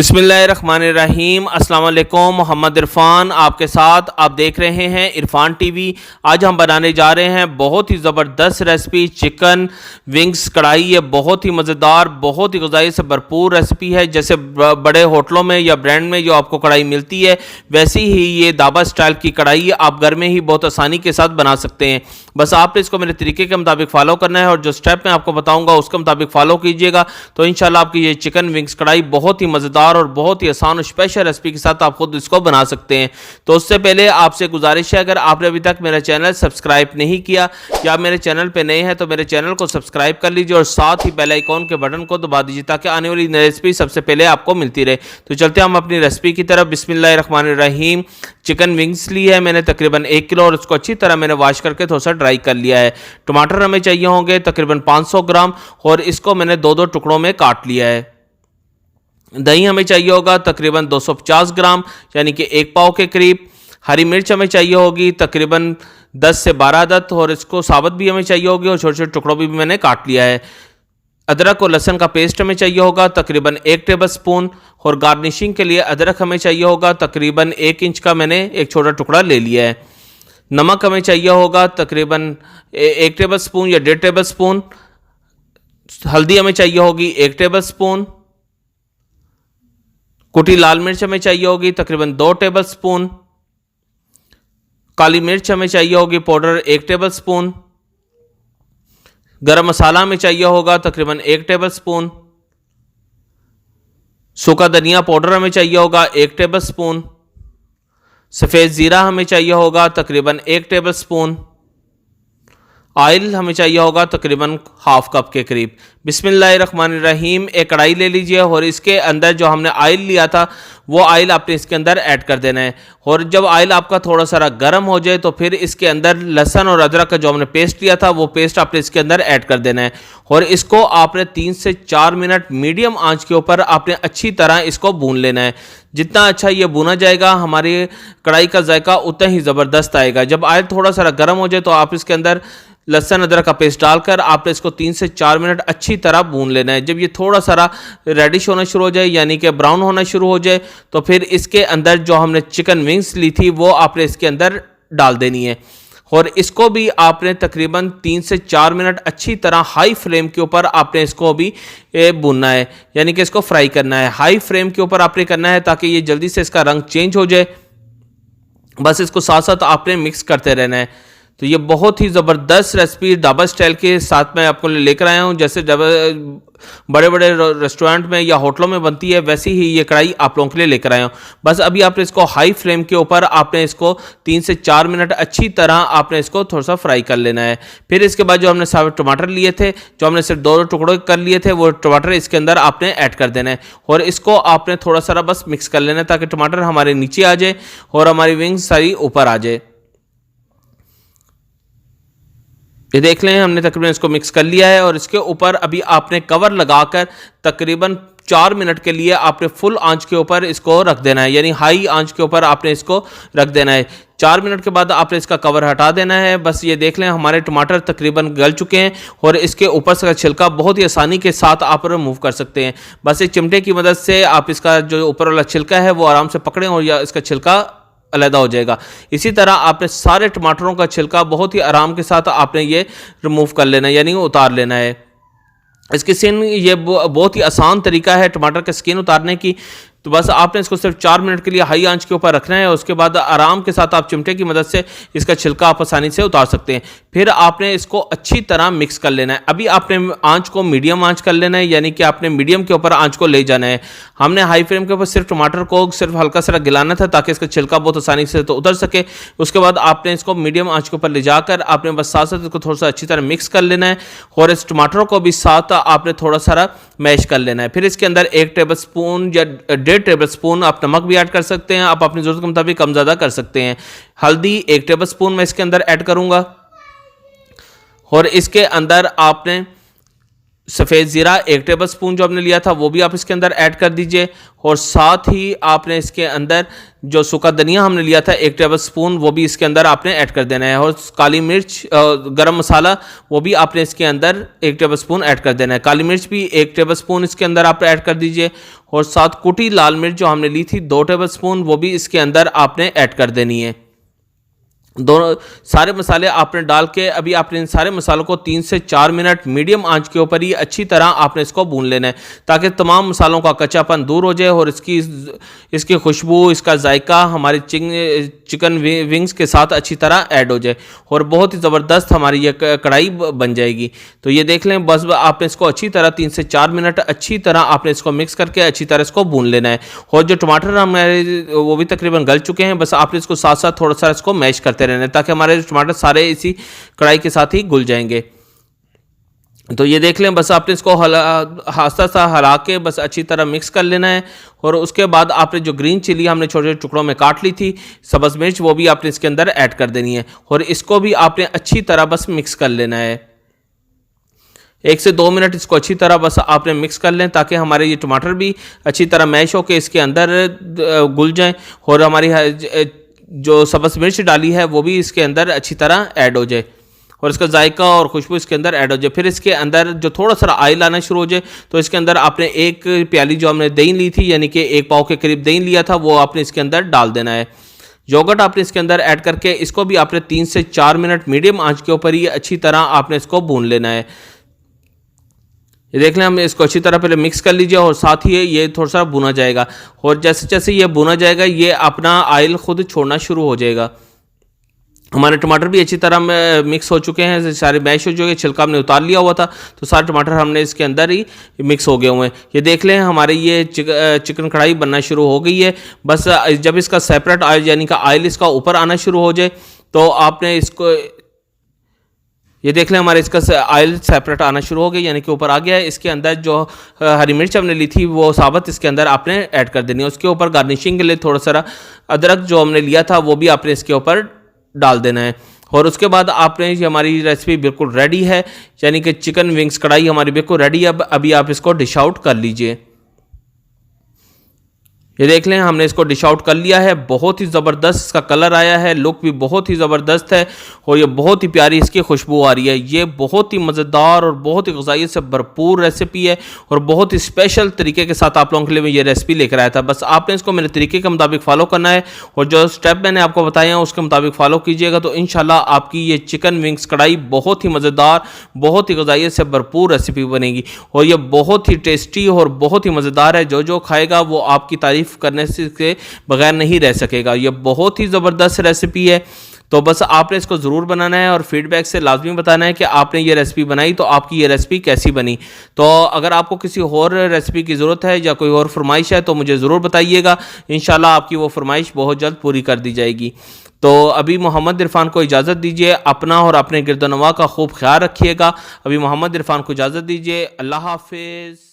बिस्मिल्लाहिर्रहमानिर्रहीम। अस्सलाम वालेकुम। मोहम्मद इरफान आपके साथ, आप देख रहे हैं इरफान टीवी। आज हम बनाने जा रहे हैं बहुत ही ज़बरदस्त रेसिपी चिकन विंग्स कढ़ाई। ये बहुत ही मज़ेदार, बहुत ही ग़िज़ाई से भरपूर रेसिपी है। जैसे बड़े होटलों में या ब्रांड में जो आपको कढ़ाई मिलती है, वैसी ही ये दाबा स्टाइल की कढ़ाई आप घर में ही बहुत आसानी के साथ बना सकते हैं। बस आपने इसको मेरे तरीके के मुताबिक फ़ॉलो करना है और जो स्टेप मैं आपको बताऊँगा उसके मुताबिक फ़ॉलो कीजिएगा, तो इंशाल्लाह आपकी ये चिकन विंग्स कढ़ाई बहुत ही मज़ेदार और बहुत ही आसान और स्पेशल रेसिपी के साथ आप खुद इसको बना सकते हैं। तो उससे पहले आपसे गुजारिश है, अगर आपने अभी तक मेरा चैनल सब्सक्राइब नहीं किया या मेरे चैनल पे नए हैं तो मेरे चैनल को सब्सक्राइब कर लीजिए और साथ ही बेल आइकॉन के बटन को दबा दीजिए ताकि आने वाली नई रेसिपी सबसे पहले आपको मिलती रहे। तो चलते हैं हम अपनी रेसिपी की तरफ। बिस्मिल्लाहिर्रहमानिर्रहीम। चिकन विंग्स ली है मैंने तकरीबन 1 किलो और उसको अच्छी तरह मैंने वॉश करके थोड़ा सा ड्राई कर लिया है। टमाटर हमें चाहिए होंगे तकरीबन 500 ग्राम और इसको मैंने 2-2 टुकड़ों में काट लिया है। दही हमें चाहिए होगा तकरीबन 250 ग्राम यानी कि 1 पाव के करीब। हरी मिर्च हमें चाहिए होगी तकरीबन 10 से 12 अदद और इसको साबुत भी हमें चाहिए होगी और छोटे छोटे टुकड़ों भी मैंने काट लिया है। अदरक और लहसुन का पेस्ट हमें चाहिए होगा तकरीबन 1 टेबल स्पून और गार्निशिंग के लिए अदरक हमें चाहिए होगा तकरीबन 1 इंच का मैंने एक छोटा टुकड़ा ले लिया है। नमक हमें चाहिए होगा तकरीबन 1 टेबल स्पून या 1.5 टेबल स्पून। हल्दी हमें चाहिए होगी 1 टेबल स्पून। कुटी लाल मिर्च हमें चाहिए होगी तकरीबन 2 टेबल स्पून। काली मिर्च हमें चाहिए होगी पाउडर 1 टेबल स्पून। गरम मसाला हमें चाहिए होगा तकरीबन 1 टेबल स्पून। सूखा धनिया पाउडर हमें चाहिए होगा 1 टेबल स्पून। सफ़ेद ज़ीरा हमें चाहिए होगा तकरीबन 1 टेबल स्पून। ऑयल हमें चाहिए होगा तकरीबन हाफ कप के करीब। बिस्मिल्लाहिर्रहमानिर्रहीम। एक कढ़ाई ले लीजिए और इसके अंदर जो हमने ऑयल लिया था वो ऑयल आपने इसके अंदर ऐड कर देना है और जब ऑयल आपका थोड़ा सा गर्म हो जाए तो फिर इसके अंदर लहसुन और अदरक का जो हमने पेस्ट लिया था वो पेस्ट आपने इसके अंदर ऐड कर देना है और इसको आपने 3 से 4 मिनट मीडियम आंच के ऊपर आपने अच्छी तरह इसको भून लेना है। जितना अच्छा ये भुना जाएगा हमारी कढ़ाई का जायका उतना ही ज़बरदस्त आएगा। जब ऑयल थोड़ा सा गर्म हो जाए तो आप इसके अंदर लहसुन अदरक का पेस्ट डालकर आपने इसको 3 से 4 मिनट अच्छी तरह भून लेना है। जब ये थोड़ा सा रेडिश होना शुरू हो जाए यानी कि ब्राउन होना शुरू हो जाए तो फिर इसके अंदर जो हमने चिकन विंग्स ली थी वो आपने इसके अंदर डाल देनी है और इसको भी आपने तकरीबन 3 से 4 मिनट अच्छी तरह हाई फ्लेम के ऊपर आपने इसको भी भूनना है यानी कि इसको फ्राई करना है। हाई फ्लेम के ऊपर आपने करना है ताकि ये जल्दी से इसका रंग चेंज हो जाए। बस इसको साथ साथ आपने मिक्स करते रहना है। तो ये बहुत ही ज़बरदस्त रेसिपी ढाबा स्टाइल के साथ मैं आपको लेकर आया हूँ। जैसे बड़े बड़े रेस्टोरेंट में या होटलों में बनती है वैसी ही ये कढ़ाई आप लोगों के लिए लेकर आया हूँ। बस अभी आपने इसको हाई फ्लेम के ऊपर आपने इसको 3 से 4 मिनट अच्छी तरह आपने इसको थोड़ा सा फ्राई कर लेना है। फिर इसके बाद जो हमने सारे टमाटर लिए थे, जो हमने सिर्फ 2 टुकड़े कर लिए थे, वो टमाटर इसके अंदर आपने ऐड कर देना है और इसको आपने थोड़ा सा बस मिक्स कर लेना है ताकि टमाटर हमारे नीचे आ जाए और हमारी विंग्स सारी ऊपर आ जाए। ये देख लें हमने तकरीबन इसको मिक्स कर लिया है और इसके ऊपर अभी आपने कवर लगाकर तकरीबन 4 मिनट के लिए आपने फुल आंच के ऊपर इसको रख देना है यानी हाई आंच के ऊपर आपने इसको रख देना है। 4 मिनट के बाद आपने इसका कवर हटा देना है। बस ये देख लें हमारे टमाटर तकरीबन गल चुके हैं और इसके ऊपर से छिलका बहुत ही आसानी के साथ आप रिमूव कर सकते हैं। बस एक चिमटे की मदद से आप इसका जो ऊपर वाला छिलका है वो आराम से पकड़ें और या इसका छिलका अलग हो जाएगा। इसी तरह आपने सारे टमाटरों का छिलका बहुत ही आराम के साथ आपने ये रिमूव कर लेना है यानी उतार लेना है। इसकी स्किन ये बहुत ही आसान तरीका है टमाटर का स्किन उतारने की। तो बस आपने इसको सिर्फ 4 मिनट के लिए हाई आंच के ऊपर रखना है और उसके बाद आराम के साथ आप चिमटे की मदद से इसका छिलका आप आसानी से उतार सकते हैं। फिर आपने इसको अच्छी तरह मिक्स कर लेना है। अभी आपने आंच को मीडियम आंच कर लेना है यानी कि आपने मीडियम के ऊपर आंच को ले जाना है। हमने हाई फ्लेम के ऊपर सिर्फ टमाटर को सिर्फ हल्का सा गिलाना था ताकि इसका छिलका बहुत आसानी से तो उतर सके। उसके बाद आपने इसको मीडियम आंच के ऊपर ले जाकर आपने बस साथ साथ इसको थोड़ा सा अच्छी तरह मिक्स कर लेना है और इस टमाटरों को भी साथ आपने थोड़ा सा मैश कर लेना है। फिर इसके अंदर 1 टेबल स्पून या 1.5 टेबल स्पून आप नमक भी ऐड कर सकते हैं। आप अपनी ज़रूरत के मुताबिक कम ज़्यादा कर सकते हैं। हल्दी 1 टेबल स्पून मैं इसके अंदर ऐड करूंगा और इसके अंदर आपने सफ़ेद ज़ीरा 1 टेबल स्पून जो हमने लिया था वो भी आप इसके अंदर ऐड कर दीजिए। और साथ ही आपने इसके अंदर जो सूखा धनिया हमने लिया था 1 टेबल स्पून वो भी इसके अंदर आपने ऐड कर देना है। और काली मिर्च गरम मसाला वो भी आपने इसके अंदर 1 टेबल स्पून ऐड कर देना है। काली मिर्च भी 1 टेबल स्पून इसके अंदर आप ऐड कर दीजिए। और साथ कुटी लाल मिर्च जो हमने ली थी 2 टेबल स्पून वो भी इसके अंदर आपने ऐड कर देनी है। दोनों सारे मसाले आपने डाल के अभी आपने इन सारे मसालों को 3 से 4 मिनट मीडियम आंच के ऊपर ही अच्छी तरह आपने इसको भून लेना है, ताकि तमाम मसालों का कच्चापन दूर हो जाए और इसकी खुशबू, इसका जायका हमारे चिकन विंग्स के साथ अच्छी तरह ऐड हो जाए और बहुत ही ज़बरदस्त हमारी ये कढ़ाई बन जाएगी। तो ये देख लें, बस आपने इसको अच्छी तरह 3 से 4 मिनट अच्छी तरह आपने इसको मिक्स करके अच्छी तरह इसको भून लेना है। और जो टमाटर हमारे वो भी तकरीबन गल चुके हैं, बस आपने इसको साथ साथ थोड़ा सा इसको मैश करते रहना है ताकि हमारे टमाटर सारे इसी कढ़ाई के साथ ही घुल जाएंगे। तो ये देख लें, बस आपने इसको आस्ता सा हला के बस अच्छी तरह मिक्स कर लेना है। और उसके बाद आपने जो ग्रीन चिली हमने छोटे छोटे टुकड़ों में काट ली थी, सब्ज़ मिर्च, वो भी आपने इसके अंदर ऐड कर देनी है और इसको भी आपने अच्छी तरह बस मिक्स कर लेना है। 1 से 2 मिनट इसको अच्छी तरह बस आपने मिक्स कर लें ताकि हमारे ये टमाटर भी अच्छी तरह मैश होकर इसके अंदर घुल जाएं और हमारी जो सब्ज़ मिर्च डाली है वो भी इसके अंदर अच्छी तरह ऐड हो जाए और इसका जायका और खुशबू इसके अंदर ऐड हो जाए। फिर इसके अंदर जो थोड़ा सा ऑयल आना शुरू हो जाए तो इसके अंदर आपने 1 प्याली जो हमने दही ली थी, यानी कि 1 पाव के करीब दही लिया था, वो आपने इसके अंदर डाल देना है। योगर्ट आपने इसके अंदर ऐड करके इसको भी आपने 3 से 4 मिनट मीडियम आंच के ऊपर ही अच्छी तरह आपने इसको भून लेना है। ये देख लें, हम इसको अच्छी तरह पहले मिक्स कर लीजिए और साथ ही ये थोड़ा सा भुना जाएगा और जैसे जैसे ये भुना जाएगा ये अपना ऑयल खुद छोड़ना शुरू हो जाएगा। हमारे टमाटर भी अच्छी तरह मिक्स हो चुके हैं, सारे मैश हो चुके हैं, छिलका हमने उतार लिया हुआ था तो सारे टमाटर हमने इसके अंदर ही मिक्स हो गए हुए हैं। ये देख लें, हमारे ये चिकन कढ़ाई बनना शुरू हो गई है। बस जब इसका सेपरेट ऑयल यानी कि ऑयल इसका ऊपर आना शुरू हो जाए तो आपने इसको, ये देख लें, हमारे इसका ऑयल सेपरेट आना शुरू हो गया, यानी कि ऊपर आ गया है। इसके अंदर जो हरी मिर्च हमने ली थी वो साबुत इसके अंदर आपने ऐड कर देनी है। उसके ऊपर गार्निशिंग के लिए थोड़ा सा अदरक जो हमने लिया था वो भी आपने इसके ऊपर डाल देना है। और उसके बाद आपने, ये हमारी रेसिपी बिल्कुल रेडी है, यानी कि चिकन विंग्स कढ़ाई हमारी बिल्कुल रेडी है। अभी आप इसको डिश आउट कर लीजिए। ये देख लें, हमने इसको डिश आउट कर लिया है। बहुत ही ज़बरदस्त इसका कलर आया है, लुक भी बहुत ही ज़बरदस्त है और ये बहुत ही प्यारी इसकी खुशबू आ रही है। ये बहुत ही मज़ेदार और बहुत ही ग़िज़ाइयत से भरपूर रेसिपी है और बहुत ही स्पेशल तरीके के साथ आप लोगों के लिए मैं ये रेसिपी लेकर आया था। बस आपने इसको मेरे तरीके के मुताबिक फ़ॉलो करना है और जो स्टेप मैंने आपको बताए हैं उसके मुताबिक फ़ॉलो कीजिएगा तो इंशाल्लाह आपकी ये चिकन विंग्स कढ़ाई बहुत ही मज़ेदार, बहुत ही ग़िज़ाइयत से भरपूर रेसिपी बनेगी और ये बहुत ही टेस्टी और बहुत ही मज़ेदार है। जो खाएगा वो आपकी तारीफ़ करने से बगैर नहीं रह सकेगा। ये बहुत ही ज़बरदस्त रेसिपी है। तो बस आपने इसको ज़रूर बनाना है और फीडबैक से लाजमी बताना है कि आपने ये रेसिपी बनाई तो आपकी ये रेसिपी कैसी बनी। तो अगर आपको किसी और रेसिपी की ज़रूरत है या कोई और फरमाइश है तो मुझे ज़रूर बताइएगा, इंशाल्लाह आपकी वो फरमाइश बहुत जल्द पूरी कर दी जाएगी। तो अभी मोहम्मद इरफान को इजाज़त दीजिए। अपना और अपने गिरदोनवा का खूब ख्याल रखिएगा। अभी मोहम्मद इरफान को इजाज़त दीजिए। अल्लाह हाफिज़।